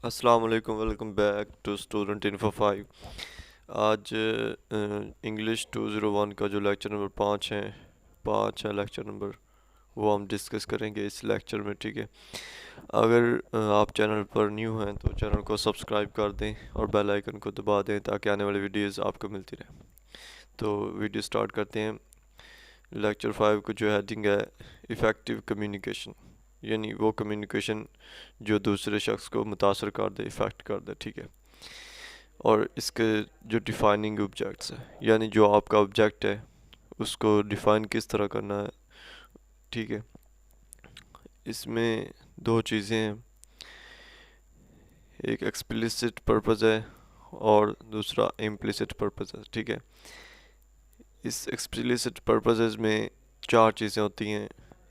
अस्सलाम वालेकुम, welcome back to student info 5। आज इंग्लिश 201 का जो लेक्चर नंबर 5 है, 5 है लेक्चर नंबर, वो हम डिस्कस करेंगे इस लेक्चर में। ठीक है, अगर आप चैनल पर न्यू हैं तो चैनल को सब्सक्राइब कर दें और बेल आइकन को दबा दें ताकि आने वाली वीडियोस आपको मिलती रहे। तो वीडियो स्टार्ट करते हैं। लेक्चर 5 को जो हेडिंग है इफ़ेक्टिव कम्युनिकेशन, यानी वो कम्युनिकेशन जो दूसरे शख्स को मुतासर कर दे, इफ़ेक्ट कर दे। ठीक है, और इसके जो डिफाइनिंग ऑब्जेक्ट्स है, यानी जो आपका ऑब्जेक्ट है उसको डिफाइन किस तरह करना है। ठीक है, इसमें दो चीज़ें हैं, एक एक्सप्लिसिट पर्पज़ है और दूसरा इम्प्लिसिट पर्पज़ है। ठीक है, इस एक्सप्लिसिट पर्पसेस में चार चीज़ें होती हैं।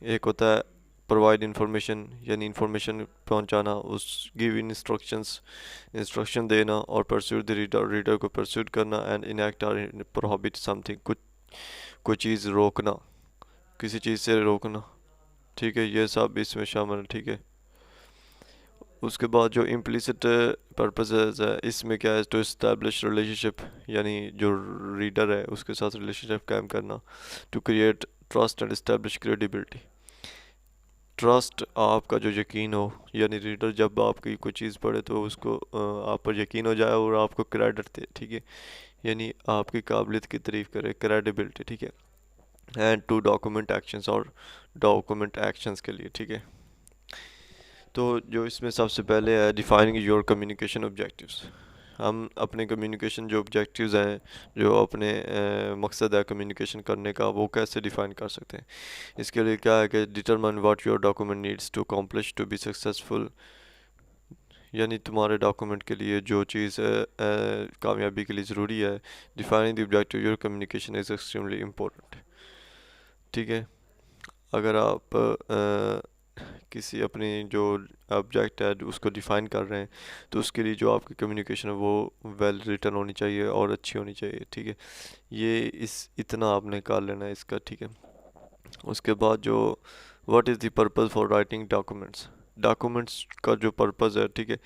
एक होता है प्रोवाइड इंफॉर्मेशन, यानी इंफॉर्मेशन पहुंचाना, उस गिव इंस्ट्रक्शन देना, और परस्यूट द रीडर को परस्यूट करना, एंड इनएक्ट और प्रोहिबिट समथिंग, कोई चीज़ रोकना, किसी चीज़ से रोकना। ठीक है, ये सब इसमें शामिल है। ठीक है, उसके बाद जो इम्प्लिसिट पर्पसेस है, इसमें क्या है, टू इस्टेब्लिश रिलेशनशिप, यानी जो रीडर है उसके साथ रिलेशनशिप कायम करना, to create trust and establish credibility. Trust, आपका जो यकीन हो, यानी रीडर जब आपकी कोई चीज़ पढ़े तो उसको आप पर यकीन हो जाए और आपको क्रेडिट दे। ठीक है, यानी आपकी काबिलियत की तारीफ करे, क्रेडिबिलिटी। ठीक है, एंड टू डॉक्यूमेंट एक्शंस, और डॉक्यूमेंट एक्शंस के लिए। ठीक है, तो जो इसमें सबसे पहले है डिफाइनिंग योर कम्युनिकेशन ऑब्जेक्टिव्स। हम अपने कम्युनिकेशन जो ऑब्जेक्टिव्स हैं, जो अपने मकसद है कम्युनिकेशन करने का, वो कैसे डिफाइन कर सकते हैं। इसके लिए क्या है कि determine what your document needs to accomplish to be successful, यानी तुम्हारे डॉक्यूमेंट के लिए जो चीज़ कामयाबी के लिए ज़रूरी है। Defining the objective your communication is extremely important. ठीक है, अगर आप किसी अपनी जो ऑब्जेक्ट है उसको डिफ़ाइन कर रहे हैं तो उसके लिए जो आपकी कम्युनिकेशन है वो वेल रिटन होनी चाहिए और अच्छी होनी चाहिए। ठीक है, ये इतना आपने कर लेना है इसका। ठीक है, उसके बाद जो what is the purpose for writing documents, documents का जो पर्पस है। ठीक है,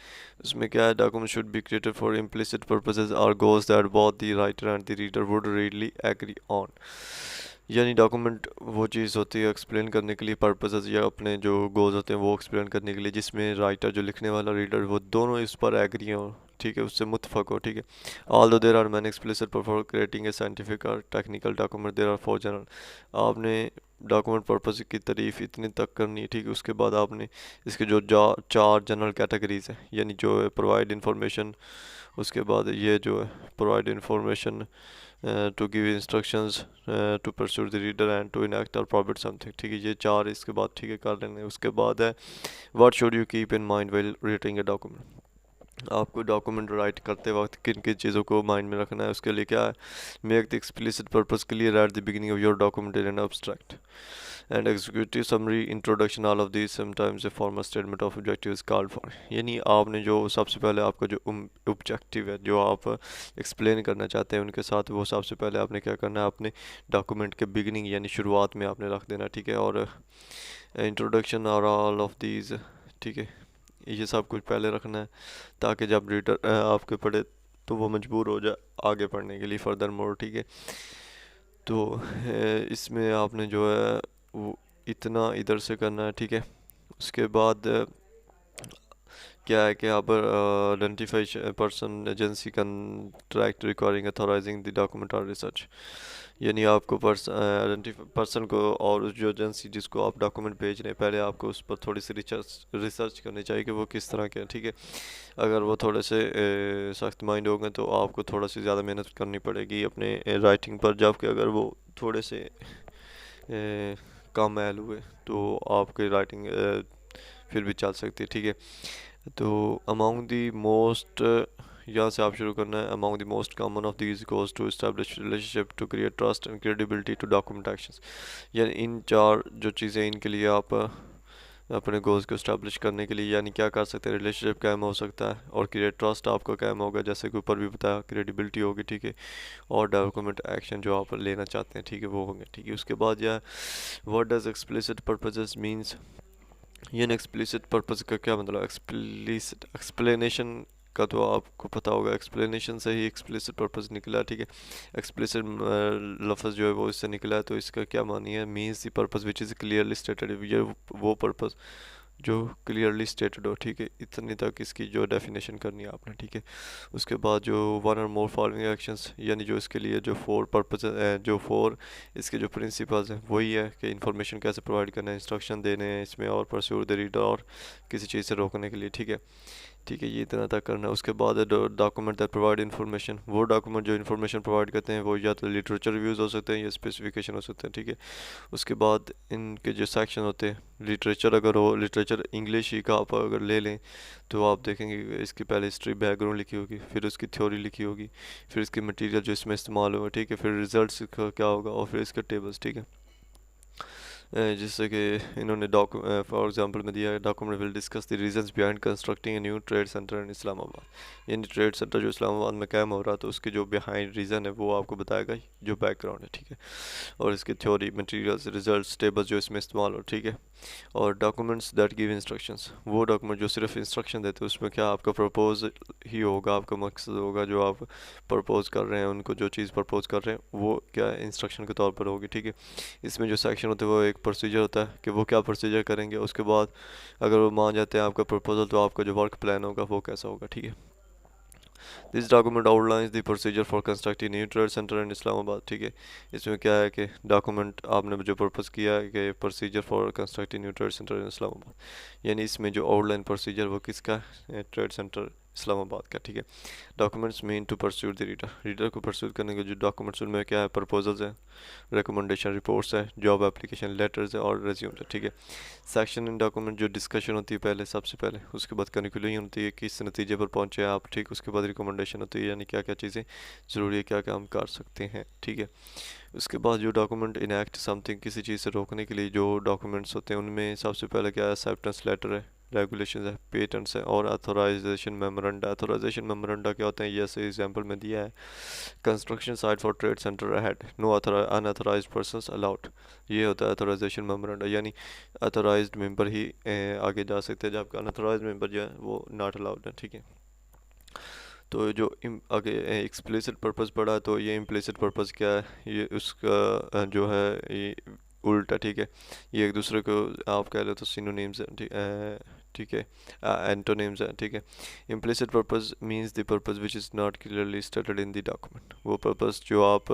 उसमें क्या है, document should be created for implicit purposes are goals that both the writer and the reader would readily agree on. यानी डॉक्यूमेंट वो चीज़ होती है एक्सप्लेन करने के लिए, पर्पसेस या अपने जो गोल्स होते हैं वो एक्सप्लेन करने के लिए, जिसमें राइटर जो लिखने वाला, रीडर, वो दोनों इस पर एग्री हो। ठीक है, उससे मुतफक हो। ठीक है, although there are many explicit for creating a scientific और technical document, there are four general. आपने डॉक्यूमेंट पर्पस की तारीफ इतनी तक करनी है। ठीक है, उसके बाद आपने इसके जो चार जनरल कैटेगरीज हैं, यानी जो है प्रोवाइड इंफॉर्मेशन, उसके बाद ये जो है provide information, to give instructions, to pursue the reader, and to enact और प्रॉफिट समथिंग। ठीक है, ये चार इसके बाद ठीक है कर लेंगे। उसके बाद है what should you keep in mind while writing a document. आपको डॉक्यूमेंट राइट करते वक्त किन किन चीज़ों को माइंड में रखना है। उसके लिए क्या है, make the explicit purpose clear at the beginning of your document in an abstract and executive summary introduction, all of these sometimes a formal statement of objective is called for। यानी आपने जो सबसे पहले आपका जो ऑब्जेक्टिव है जो आप एक्सप्लेन करना चाहते हैं उनके साथ, वो सबसे पहले आपने क्या करना है, अपने डॉक्यूमेंट के बिगिनिंग यानी शुरुआत में आपने रख देना। ठीक है, और इंट्रोडक्शन और ऑल ऑफ दीज। ठीक है, ये सब कुछ पहले रखना है ताकि जब रीडर आपके पढ़े तो वो मजबूर हो जाए आगे पढ़ने के लिए फर्दर मोर। ठीक है, तो इसमें आपने जो है वो इतना इधर से करना है। ठीक है, उसके बाद क्या है कि आप identify person agency contract requiring authorising the document और रिसर्च, यानी आपको पर्सन को और उस जो एजेंसी जिसको आप डॉक्यूमेंट भेज रहे हैं, पहले आपको उस पर थोड़ी सी रिसर्च करनी चाहिए कि वो किस तरह के हैं। ठीक है, अगर वो थोड़े से सख्त माइंड होंगे तो आपको थोड़ा सी ज़्यादा मेहनत करनी पड़ेगी अपने राइटिंग पर, जबकि अगर वो थोड़े से कम मैल हुए तो आपकी राइटिंग फिर भी चल सकती है। ठीक है, तो अमॉन्ग दी मोस्ट, यहाँ से आप शुरू करना है, among the most common of these goes to establish relationship, to create trust and credibility, to document actions. यानी इन चार जो चीज़ें, इनके लिए आप अपने गोल्स को इस्टेब्लिश करने के लिए यानी क्या कर सकते हैं, रिलेशनशिप कायम हो सकता है, और क्रिएट ट्रस्ट आपका कायम होगा जैसे कि ऊपर भी बताया, क्रेडिबिलिटी होगी। ठीक है, और डॉक्यूमेंट एक्शन जो आप लेना चाहते हैं, ठीक है, वो होंगे। ठीक है, उसके बाद यह what does explicit purposes means, ये एक्सप्लिसिट पर्पस का क्या मतलब, एक्सप्लिसिट एक्सप्लेनेशन का तो आपको पता होगा, एक्सप्लेनेशन से ही एक्सप्लिसिट पर्पस निकला, ठीक है। एक्सप्लिसिट लफ्ज़ जो है वो इससे निकला है, तो इसका क्या मानी है, means the purpose which is clearly stated, ये वो पर्पस जो क्लियरली स्टेटेड हो, ठीक है। इतनी तक इसकी जो डेफिनेशन करनी है आपने, ठीक है। उसके बाद जो वन और मोर फॉलोइंग एक्शंस, यानी जो इसके लिए जो फोर पर्पस जो फोर इसके जो प्रिंसिपल्स हैं वही है कि इंफॉर्मेशन कैसे प्रोवाइड करना है, इंस्ट्रक्शन देने हैं इसमें, और परस्यू द रीडर, और किसी चीज़ से रोकने के लिए, ठीक है। ठीक है, ये इतना तक करना है। उसके बाद डॉक्यूमेंट दैट प्रोवाइड इन्फॉर्मेशन, वो डॉक्यूमेंट जो इन्फॉर्मेशन प्रोवाइड करते हैं वो या तो लिटरेचर रिव्यूज़ हो सकते हैं या स्पेसिफिकेशन हो सकते हैं, ठीक है। उसके बाद इनके जो सेक्शन होते हैं, लिटरेचर अगर हो, लिटरेचर इंग्लिश ही का आप अगर ले लें तो आप देखेंगे इसकी पहले हिस्ट्री बैकग्राउंड लिखी होगी, फिर उसकी थ्योरी लिखी होगी, फिर इसकी मटेरियल जो इसमें इस्तेमाल होगा, ठीक है, फिर रिजल्ट्स का क्या होगा, और फिर इसके टेबल्स, ठीक है। जिससे कि इन्होंने फॉर एग्जांपल में दिया है, document will discuss the reasons behind constructing a new trade centre in Islamabad, यानी ट्रेड सेंटर जो इस्लामाबाद में कायम हो रहा है तो उसके जो बिहाइंड रीज़न है वो आपको बताएगा, जो बैकग्राउंड है, ठीक है। और इसकी थ्योरी, मटेरियल्स, रिजल्ट्स, टेबल्स जो इसमें इस्तेमाल हो, ठीक है। और डॉक्यूमेंट्स दैट गिव इंस्ट्रक्शंस, वो डॉक्यूमेंट जो सिर्फ इंस्ट्रक्शन देते हैं, उसमें क्या आपका प्रपोज ही होगा, आपका मकसद होगा, जो आप प्रपोज कर रहे हैं उनको, जो चीज़ प्रपोज कर रहे हैं वो क्या इंस्ट्रक्शन के तौर पर होगी, ठीक है। इसमें जो सेक्शन होते हैं वो एक प्रोसीजर होता है कि वो क्या प्रोसीजर करेंगे, उसके बाद अगर वो मान जाते हैं आपका प्रपोजल तो आपका जो वर्क प्लान होगा वो कैसा होगा, ठीक है। This document outlines the procedure for constructing new trade centre in Islamabad, ठीक है। इसमें क्या है कि डॉक्यूमेंट आपने जो पर्पज़ किया है कि procedure for constructing new trade centre in Islamabad, यानी इसमें जो आउटलाइन प्रोसीजर वो किसका है, ट्रेड सेंटर इस्लामाबाद का, ठीक है। Documents mean to pursue the reader, reader को परस्यू करने के जो डॉक्यूमेंट्स उनमें क्या है, प्रपोजल्स है, रिकमेंडेशन रिपोर्ट्स है, जॉब एप्लीकेशन लेटर्स है, और रेज्यूम्स है, ठीक है। सेक्शन इन डॉक्यूमेंट जो डिस्कशन होती है पहले, सबसे पहले, उसके बाद कन्क्लूजन होती है किस नतीजे पर पहुंचे आप, ठीक। उसके बाद रिकमेंडेशन होती है, यानी क्या क्या चीज़ें ज़रूरी है, क्या क्या हम कर सकते हैं, ठीक है। उसके बाद जो डॉक्यूमेंट इनएक्ट समथिंग, किसी चीज़ से रोकने के लिए जो डॉक्यूमेंट्स होते हैं उनमें सबसे पहले क्या है, एक्सेप्टेंस लेटर है, रेगुलेशन है, पेटेंट्स है, और अथोराइजेशन मेमोरेंडा। अथोराइजेशन मेमोरेंडा क्या होते हैं, ये ऐसे एग्जांपल में दिया है, construction site for trade centre ahead, no unauthorised persons allowed, ये होता है अथोराइजेशन मेमोरेंडा, यानी अथोराइज्ड मेंबर ही आगे जा सकते हैं, जबकि अनअथोराइज्ड मेंबर जो है वो नॉट अलाउड है, ठीक है। तो जो आगे एक्सप्लिसिट पर्पस पढ़ा है, तो ये इम्प्लिसिट पर्पस क्या है, ये उसका जो है ये उल्टा, ठीक है। ये एक दूसरे को आप कह लो तो सिनोनिम्स है, ठीक है, एंटोनिम्स है, ठीक है। Implicit purpose means the purpose which is not clearly stated in the document, वो पर्पस जो आप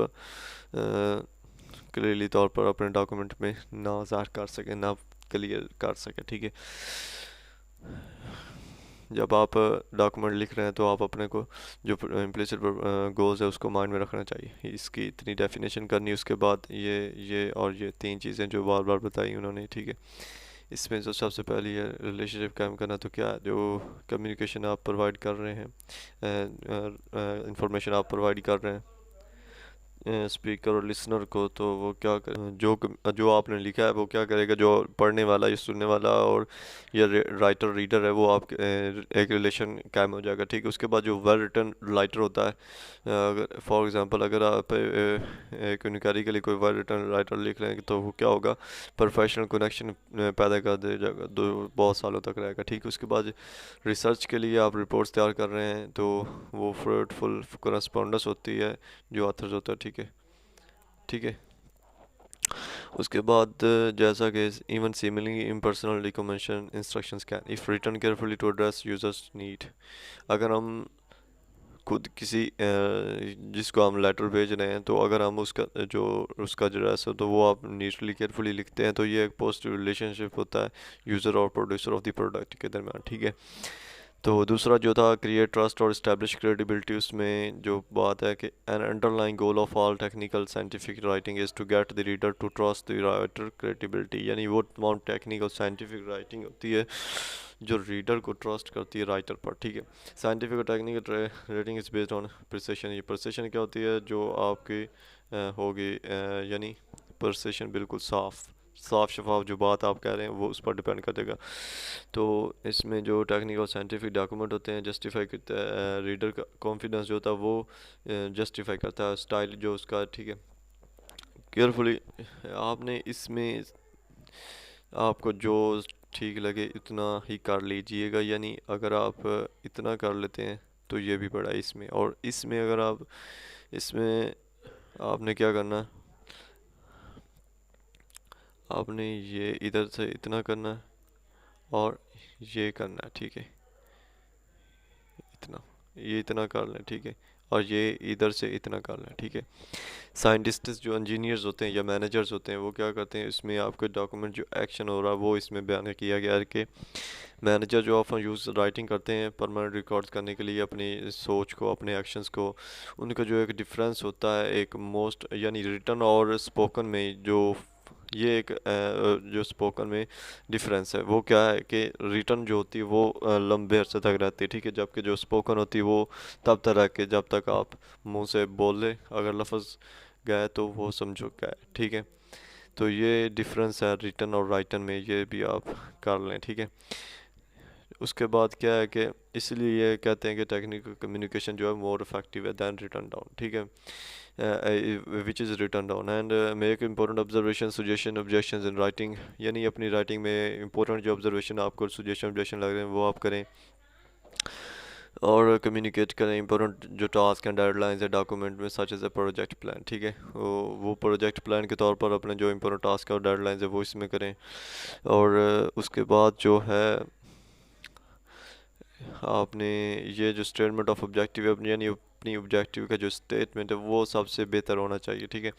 क्लियरली तौर पर अपने डॉक्यूमेंट में ना ज़ाहिर कर सके, ना क्लियर कर सके, ठीक है। जब आप डॉक्यूमेंट लिख रहे हैं तो आप अपने को जो इम्प्लिसिट गोल्स है उसको माइंड में रखना चाहिए, इसकी इतनी डेफिनेशन करनी, उसके बाद ये और ये तीन चीज़ें जो बार बार बताई उन्होंने, ठीक है। इसमें जो सबसे पहली है रिलेशनशिप कायम करना, तो क्या जो कम्युनिकेशन आप प्रोवाइड कर रहे हैं, इंफॉर्मेशन आप प्रोवाइड कर रहे हैं स्पीकर और लिसनर को, तो वो क्या कर, जो आपने लिखा है वो क्या करेगा, जो पढ़ने वाला या सुनने वाला और या राइटर रीडर है वो आप एक रिलेशन कायम हो जाएगा, ठीक है। उसके बाद जो वेल रिटन राइटर होता है, अगर फॉर एग्जांपल अगर आप एक इनक्वायरी के लिए कोई वेल रिटन राइटर लिख रहे हैं तो वो क्या होगा, प्रोफेशनल कनेक्शन पैदा कर दे जाएगा, दो बहुत सालों तक रहेगा, ठीक है। उसके बाद रिसर्च के लिए आप रिपोर्ट्स तैयार कर रहे हैं तो वो फ्रूटफुल करस्पॉन्डेंस होती है जो ऑथर्स होता है, ठीक है, ठीक है। उसके बाद जैसा कि even similarly impersonal recommendation instructions can if written carefully to address users need, अगर हम खुद किसी जिसको हम लेटर भेज रहे हैं तो अगर हम उसका एड्रेस हो तो वो आप नीटली केयरफुली लिखते हैं, तो ये एक पॉजिटिव रिलेशनशिप होता है यूज़र और प्रोड्यूसर ऑफ द प्रोडक्ट के दरमियान, ठीक है। तो दूसरा जो था क्रिएट ट्रस्ट और इस्टेब्लिश क्रेडिबिलिटी, उसमें जो बात है कि an underlying goal of all technical scientific writing is to get the reader to trust the writer credibility, यानी वो तमाम टेक्निकल साइंटिफिक राइटिंग होती है जो रीडर को ट्रस्ट करती है राइटर पर, ठीक है। साइंटिफिक और technical rating is based on precision, ये प्रिसिशन क्या होती है, जो आपकी होगी यानी प्रिसिशन बिल्कुल साफ शफाफ जो बात आप कह रहे हैं वो उस पर डिपेंड करेगा। तो इसमें जो टेक्निकल साइंटिफिक डॉक्यूमेंट होते हैं जस्टिफाई करता है रीडर का कॉन्फिडेंस जो होता है वो जस्टिफाई करता है स्टाइल जो उसका, ठीक है। केयरफुली आपने इसमें आपको जो ठीक लगे उतना ही कर लीजिएगा, यानी अगर आप इतना कर लेते हैं तो ये भी पड़ा है इसमें। और इसमें अगर आप इसमें आपने क्या करना है, आपने ये इधर से इतना करना है और ये करना है, ठीक है, इतना, ये इतना कर लें, ठीक है, और ये इधर से इतना कर लें, ठीक है। साइंटिस्ट्स जो इंजीनियर्स होते हैं या मैनेजर्स होते हैं वो क्या करते हैं, इसमें आपके डॉक्यूमेंट जो एक्शन हो रहा है वो इसमें बयान किया गया है कि मैनेजर जो ऑफन यूज़ राइटिंग करते हैं परमानेंट रिकॉर्ड्स करने के लिए अपनी सोच को, अपने एक्शंस को, उनका जो एक डिफरेंस होता है एक मोस्ट यानी रिटन और स्पोकन में, जो ये एक जो स्पोकन में डिफरेंस है वो क्या है कि रिटन जो होती है वो लंबे अरसे तक रहती है, ठीक है, जबकि जो स्पोकन होती है वो तब तक रह के जब तक आप मुंह से बोल ले, अगर लफ्ज़ गए तो वो समझो गए, ठीक है। तो ये डिफरेंस है रिटन और राइटन में, ये भी आप कर लें, ठीक है। उसके बाद क्या है कि इसलिए ये कहते हैं कि टेक्निकल कम्युनिकेशन जो है मोर इफेक्टिव है दैन रिटन डाउन, ठीक है, which is written down. And make important observation suggestion objections in writing, यानी अपनी राइटिंग में इंपॉर्टेंट जो ऑब्जर्वेशन आपको सजेशन ऑब्जेक्शन लग रहे हैं वो आप करें और कम्युनिकेट करें इंपॉर्टेंट जो टास्क एंड डेडलाइंस है डॉक्यूमेंट में, such as a project plan, ठीक है, वो प्रोजेक्ट प्लान के तौर पर अपने जो इंपॉर्टेंट टास्क और डेडलाइंस है वो इसमें करें। और उसके बाद जो है आपने ये जो स्टेटमेंट ऑफ ऑब्जेक्टिव है यानी अपनी ऑब्जेक्टिव का जो स्टेटमेंट है वो सबसे बेहतर होना चाहिए, ठीक है।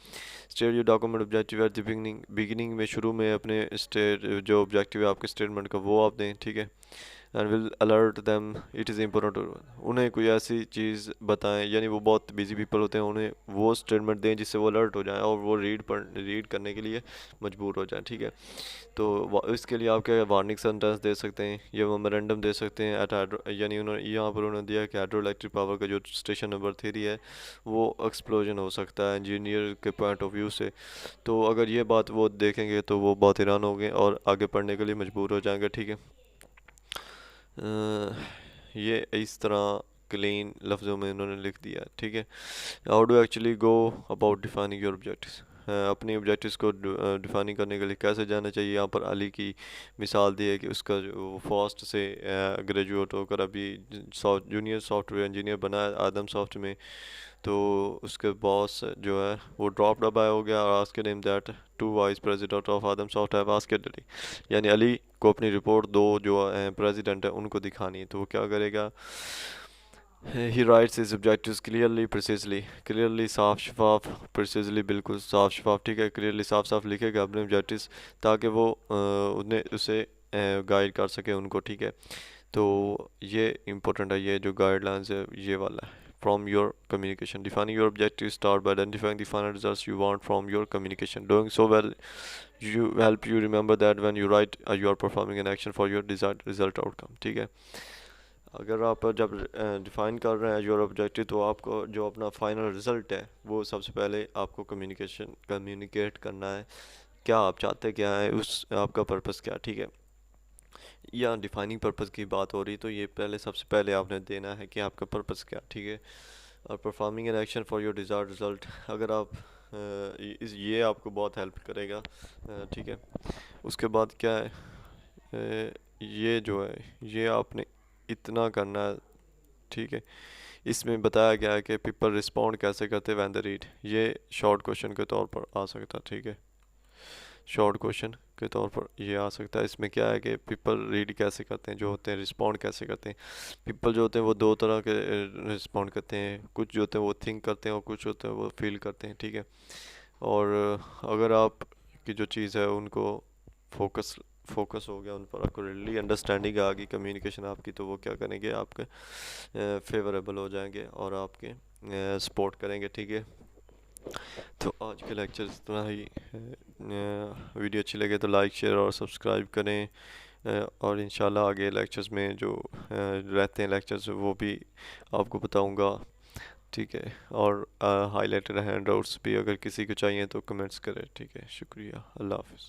State your document objective at the beginning में, शुरू में अपने स्टेट जो ऑब्जेक्टिव है आपके स्टेटमेंट का वो आप दें, ठीक है। And will alert them it is important, उन्हें कोई ऐसी चीज़ बताएं, यानी वो बहुत बिजी पीपल होते हैं, उन्हें वो स्टेटमेंट दें जिससे वो अलर्ट हो जाएं और वो रीड करने के लिए मजबूर हो जाएं, ठीक है। तो इसके लिए आप क्या वार्निंग सेंटेंस दे सकते हैं या मेमोरेंडम दे सकते हैं एट यानी उन्होंने यहाँ पर उन्होंने दिया कि हाइड्रो इलेक्ट्रिक पावर का जो स्टेशन नंबर 3 है वो एक्सप्लोजन हो सकता है इंजीनियर के पॉइंट ऑफ व्यू से। तो अगर ये बात वो देखेंगे तो वो बहुत हैरान होंगे और आगे पढ़ने के लिए मजबूर हो जाएंगे, ठीक है। ये इस तरह क्लीन लफ्ज़ों में उन्होंने लिख दिया, ठीक है। How do actually go about defining your objectives, अपनी ऑब्जेक्टिव्स को डिफाइनिंग करने के लिए कैसे जाना चाहिए। यहाँ पर अली की मिसाल दी है कि उसका जो फर्स्ट से ग्रेजुएट होकर अभी जूनियर सॉफ्टवेयर इंजीनियर बना है आदम सॉफ्ट में, तो उसके बॉस जो है वो ड्रॉप डबाया हो गया और asked him that to vice president of Adam soft have asked Ali, यानी अली को अपनी रिपोर्ट दो जो प्रेसिडेंट है उनको दिखानी है, तो वो क्या करेगा, ही rights his objectives clearly precisely, clearly साफ शफाफ, प्रिसाइजली बिल्कुल साफ शफाफ, ठीक है, क्लियरली साफ साफ लिखेगा अपने ऑब्जेक्टिव्स ताकि वो उन्हें उसे गाइड कर सके उनको, ठीक है। तो ये इम्पोर्टेंट है, ये जो गाइडलाइंस है ये वाला है। From your communication, defining your objectives start by identifying the final results you want from your communication. Doing so well you help you remember that when you write you are performing an action for your desired result outcome, ठीक है। अगर आप जब define कर रहे हैं your objective तो आपको जो अपना फाइनल रिजल्ट है वो सबसे पहले आपको कम्युनिकेट करना है, क्या आप चाहते क्या है, उस आपका पर्पस क्या, ठीक है। या डिफाइनिंग पर्पस की बात हो रही तो ये पहले सबसे पहले आपने देना है कि आपका पर्पस क्या, ठीक है। और performing an action for your desired result, अगर आप ये आपको बहुत हेल्प करेगा, ठीक है। उसके बाद क्या है, ये जो है ये आपने इतना करना है, ठीक है। इसमें बताया गया है कि पीपल रिस्पॉन्ड कैसे करते व्हेन दे रीड, ये शॉर्ट क्वेश्चन के तौर पर आ सकता है, ठीक है, शॉर्ट क्वेश्चन के तौर पर ये आ सकता है। इसमें क्या है कि पीपल रीड कैसे करते हैं जो होते हैं, रिस्पॉन्ड कैसे करते हैं। पीपल जो होते हैं वो दो तरह के रिस्पॉन्ड करते हैं, कुछ जो होते हैं वो थिंक करते हैं और कुछ होते हैं वो फील करते हैं, ठीक है। और अगर आप की जो चीज़ है उनको फोकस फोकस हो गया उन पर, आपको रियली अंडरस्टैंडिंग आ गई कम्युनिकेशन आपकी, तो वो क्या करेंगे आपके फेवरेबल हो जाएंगे और आपके सपोर्ट करेंगे, ठीक है। तो आज के लेक्चर इतना ही, वीडियो अच्छी लगे तो लाइक शेयर और सब्सक्राइब करें, और इंशाल्लाह आगे लेक्चर्स में जो रहते हैं लेक्चर्स वो भी आपको बताऊंगा, ठीक है। और हाईलाइटेड हैंडआउट्स भी अगर किसी को चाहिए तो कमेंट्स करें, ठीक है। शुक्रिया, अल्लाह हाफिज़।